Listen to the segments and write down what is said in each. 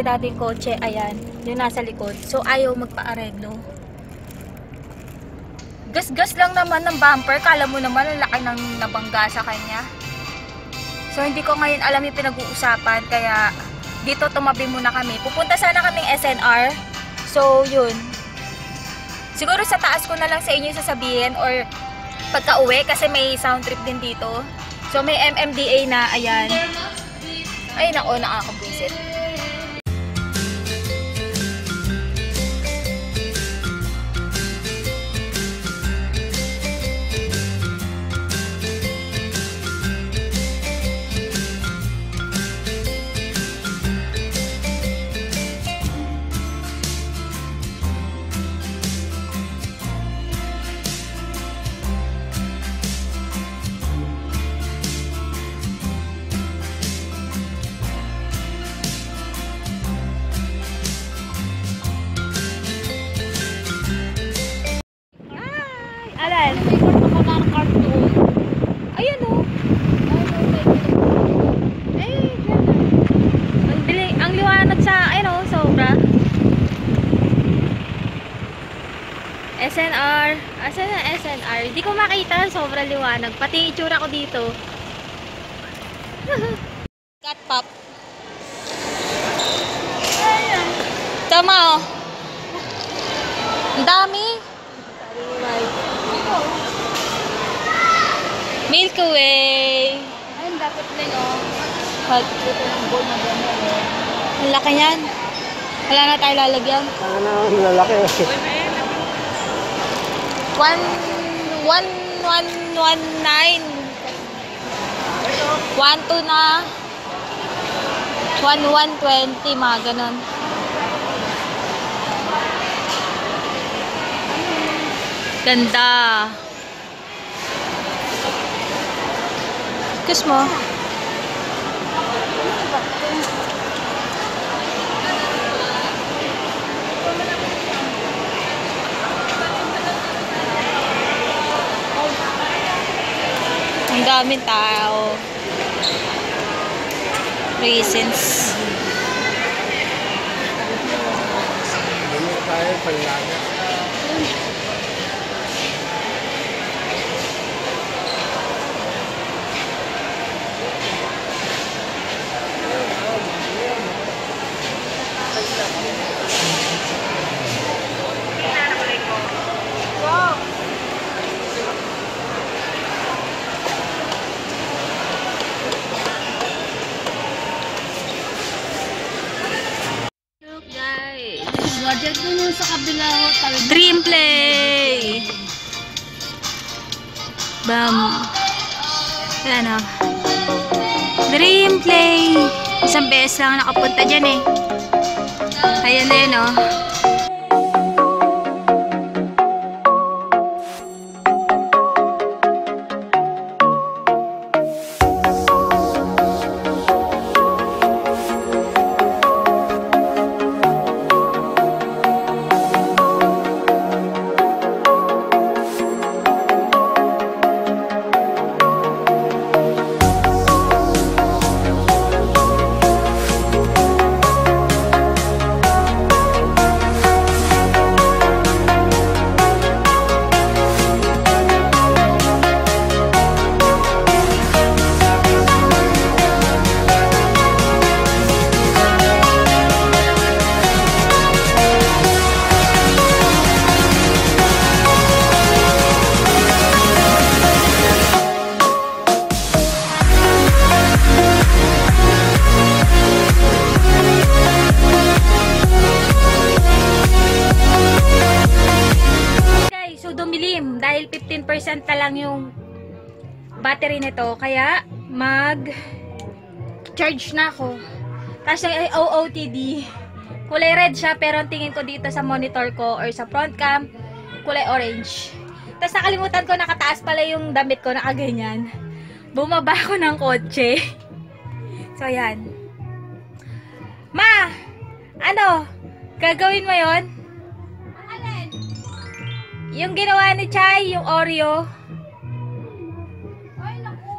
Dating kotse, ayan, yung nasa likod. So, ayaw magpa-areglo. Gas-gas lang naman ng bumper. Kala mo naman, ang laki ng nabangga sa kanya. So, hindi ko ngayon alam yung pinag-uusapan. Kaya, dito tumabi muna kami. Pupunta sana kaming SNR. So, yun. Siguro sa taas ko na lang sa inyo sasabihin or pagka-uwi kasi may sound trip din dito. So, may MMDA na, ayan. Ay, nako, nakakabwisit. Alan? Ayan o. Ang liwanag sa, ayun o, sobra. SNR. Asan na SNR? Hindi ko makita, sobra liwanag. Pati itsura ko dito. Cat pop. Tama o. Ang dami. Milky Way. Ayun, dapat din o. Ito ng bowl na gano'n o. Ang laki yan. Wala na tayo lalagyan. Wala na ang lalaki. 1119. 12 na. 1120, mga gano'n. Ganda. Kiss mo. Ang daming tao. Reasons. Hindi tayo palaga. Sa kabila ho, Dream Play. Bam. Ayan o. Dream Play. Isang beses lang nakapunta dyan eh. Ayan na yun o. 50% na lang yung battery nito. Kaya, mag-charge na ako. Tapos yung OOTD, kulay red siya, pero ang tingin ko dito sa monitor ko or sa front cam, kulay orange. Tapos nakalimutan ko, nakataas pala yung damit ko, nakaganyan. Bumaba ako ng kotse. So, ayan. Ma! Ano? Gagawin mo yon? Alin? Yung ginawa ni Chay, yung Oreo. Ay, naku.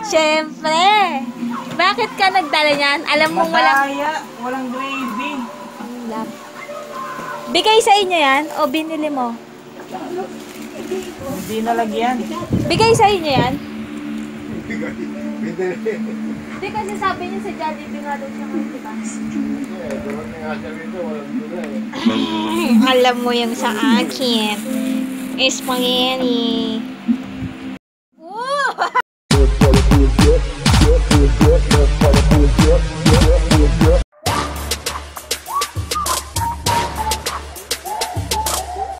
Siyempre. Bakit ka nagdala niyan? Alam mo walang gravy. Bigay sa inyo yan o binili mo? Hindi nalagyan. Bigay sa inyo yan? Hindi kasi sabi niya sa Jollibee nga daw siya ngayon, diba? Alam mo yung sa akin. Spaghetti.